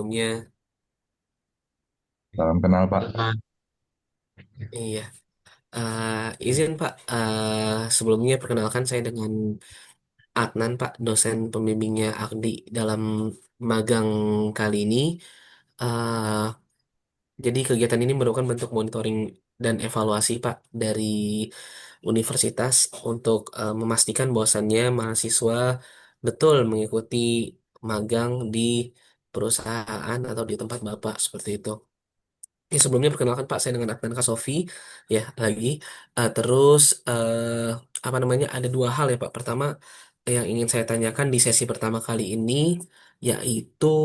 sebelumnya. Salam kenal, Pak. Ah, iya. Izin Pak, sebelumnya perkenalkan saya dengan Adnan Pak, dosen pembimbingnya Akdi dalam magang kali ini. Eh, jadi kegiatan ini merupakan bentuk monitoring dan evaluasi Pak dari universitas untuk memastikan bahwasannya mahasiswa betul mengikuti magang di perusahaan atau di tempat Bapak seperti itu. Sebelumnya perkenalkan Pak, saya dengan Adnan Kasofi ya lagi. Terus apa namanya, ada dua hal ya Pak. Pertama yang ingin saya tanyakan di sesi pertama kali ini yaitu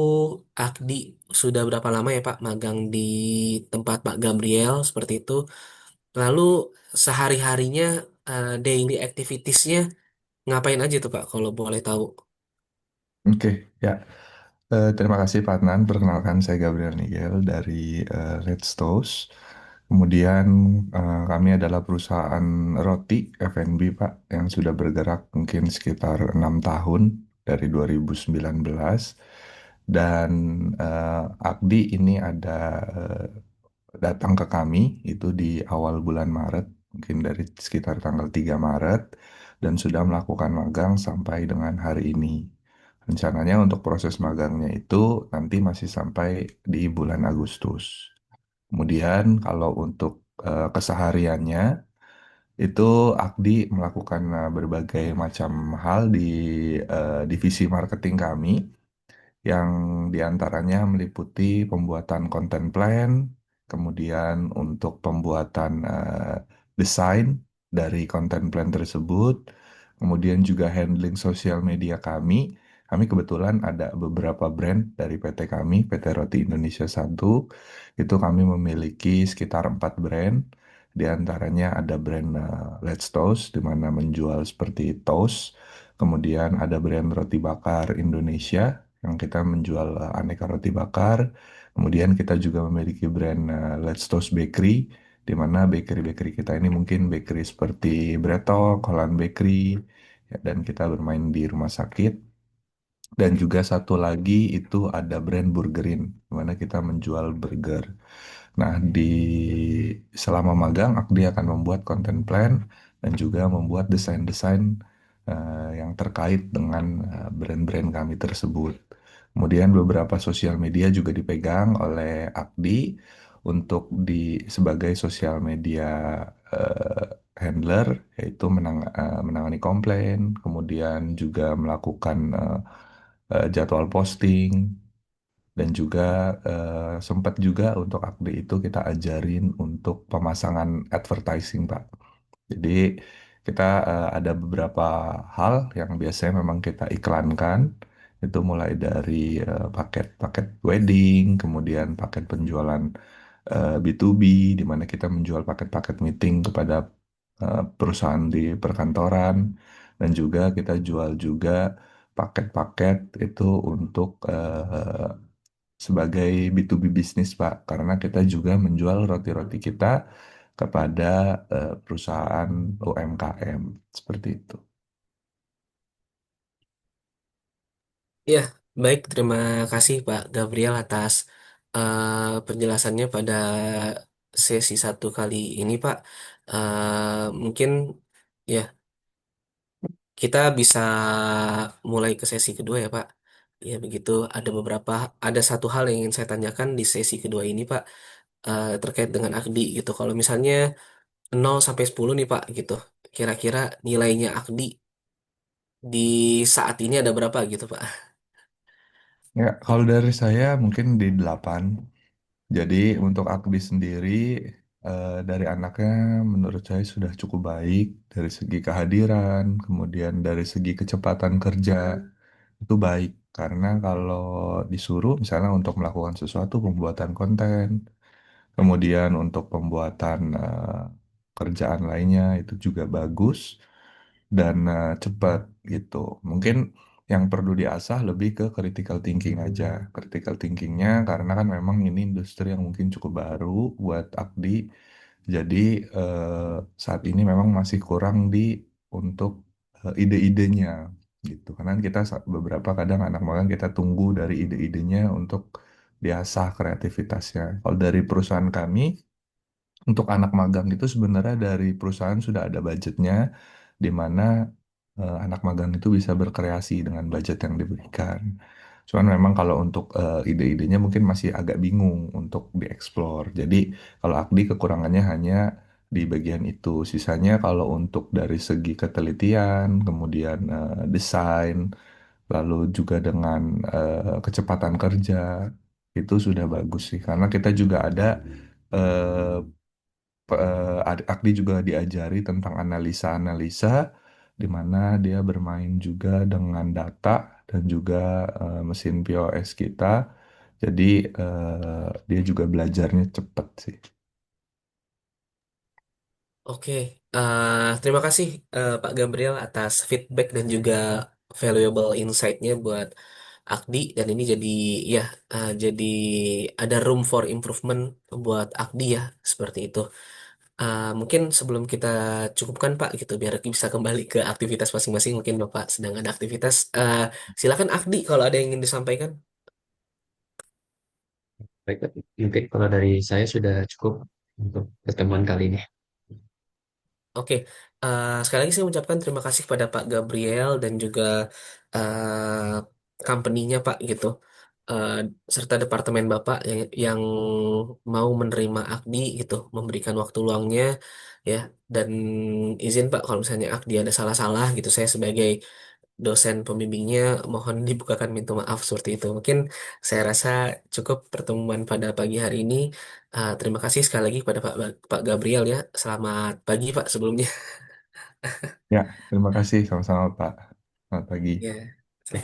Akdi sudah berapa lama ya Pak magang di tempat Pak Gabriel seperti itu. Lalu sehari-harinya daily activitiesnya ngapain aja tuh Pak kalau boleh tahu? Oke, ya. Terima kasih Pak Adnan. Perkenalkan saya Gabriel Nigel dari Let's Toast. Kemudian kami adalah perusahaan roti F&B Pak yang sudah bergerak mungkin sekitar 6 tahun dari 2019. Dan Akdi ini ada eh, datang ke kami itu di awal bulan Maret, mungkin dari sekitar tanggal 3 Maret, dan sudah melakukan magang sampai dengan hari ini. Rencananya untuk proses magangnya itu nanti masih sampai di bulan Agustus. Kemudian kalau untuk kesehariannya itu Akdi melakukan berbagai macam hal di divisi marketing kami yang diantaranya meliputi pembuatan konten plan, kemudian untuk pembuatan desain dari konten plan tersebut, kemudian juga handling sosial media kami. Kami kebetulan ada beberapa brand dari PT kami, PT Roti Indonesia 1. Itu kami memiliki sekitar 4 brand. Di antaranya ada brand Let's Toast, di mana menjual seperti toast. Kemudian ada brand roti bakar Indonesia, yang kita menjual aneka roti bakar. Kemudian kita juga memiliki brand Let's Toast Bakery, di mana bakery-bakery kita ini mungkin bakery seperti Bretok, Holland Bakery, ya, dan kita bermain di rumah sakit. Dan juga satu lagi itu ada brand Burgerin, di mana kita menjual burger. Nah, selama magang, Akdi akan membuat konten plan dan juga membuat desain-desain yang terkait dengan brand-brand kami tersebut. Kemudian beberapa sosial media juga dipegang oleh Akdi untuk sebagai sosial media eh, handler, yaitu menangani komplain, kemudian juga melakukan jadwal posting, dan juga sempat juga untuk Akdi itu kita ajarin untuk pemasangan advertising, Pak. Jadi kita ada beberapa hal yang biasanya memang kita iklankan, itu mulai dari paket-paket wedding, kemudian paket penjualan B2B, di mana kita menjual paket-paket meeting kepada perusahaan di perkantoran, dan juga kita jual juga paket-paket itu untuk sebagai B2B bisnis, Pak, karena kita juga menjual roti-roti kita kepada perusahaan UMKM seperti itu. Ya, baik. Terima kasih Pak Gabriel atas penjelasannya pada sesi satu kali ini, Pak. Mungkin ya kita bisa mulai ke sesi kedua ya, Pak. Ya, begitu. Ada satu hal yang ingin saya tanyakan di sesi kedua ini, Pak, terkait dengan Akdi gitu. Kalau misalnya 0 sampai 10 nih, Pak, gitu. Kira-kira nilainya Akdi di saat ini ada berapa gitu, Pak? Ya, kalau dari saya mungkin di 8. Jadi untuk Akdi sendiri dari anaknya menurut saya sudah cukup baik dari segi kehadiran, kemudian dari segi kecepatan kerja itu baik. Karena kalau disuruh misalnya untuk melakukan sesuatu pembuatan konten, kemudian untuk pembuatan kerjaan lainnya itu juga bagus dan cepat gitu. Mungkin yang perlu diasah lebih ke critical thinking aja. Critical thinkingnya karena kan memang ini industri yang mungkin cukup baru buat Akdi. Jadi saat ini memang masih kurang untuk ide-idenya gitu. Karena kita beberapa kadang anak magang kita tunggu dari ide-idenya untuk diasah kreativitasnya. Kalau dari perusahaan kami, untuk anak magang itu sebenarnya dari perusahaan sudah ada budgetnya, di mana anak magang itu bisa berkreasi dengan budget yang diberikan. Cuman memang kalau untuk ide-idenya mungkin masih agak bingung untuk dieksplor. Jadi kalau Akdi kekurangannya hanya di bagian itu. Sisanya kalau untuk dari segi ketelitian, kemudian desain, lalu juga dengan kecepatan kerja, itu sudah bagus sih. Karena kita juga ada eh, Akdi juga diajari tentang analisa-analisa di mana dia bermain juga dengan data dan juga mesin POS kita. Jadi dia juga belajarnya cepet sih. Oke, terima kasih Pak Gabriel atas feedback dan juga valuable insight-nya buat Akdi dan ini jadi ya jadi ada room for improvement buat Akdi ya seperti itu. Mungkin sebelum kita cukupkan Pak gitu biar bisa kembali ke aktivitas masing-masing mungkin Bapak sedang ada aktivitas. Silakan Akdi kalau ada yang ingin disampaikan. Baik, mungkin kalau dari saya sudah cukup untuk pertemuan kali ini. Oke, sekali lagi saya mengucapkan terima kasih kepada Pak Gabriel dan juga company-nya Pak gitu, Eh, serta departemen Bapak yang mau menerima Akdi gitu, memberikan waktu luangnya ya, dan izin Pak kalau misalnya Akdi ada salah-salah gitu, saya sebagai dosen pembimbingnya mohon dibukakan pintu maaf seperti itu. Mungkin saya rasa cukup pertemuan pada pagi hari ini. Terima kasih sekali lagi kepada Pak Gabriel ya. Selamat pagi Pak sebelumnya. Ya, terima kasih sama-sama Pak. Selamat pagi. Ya.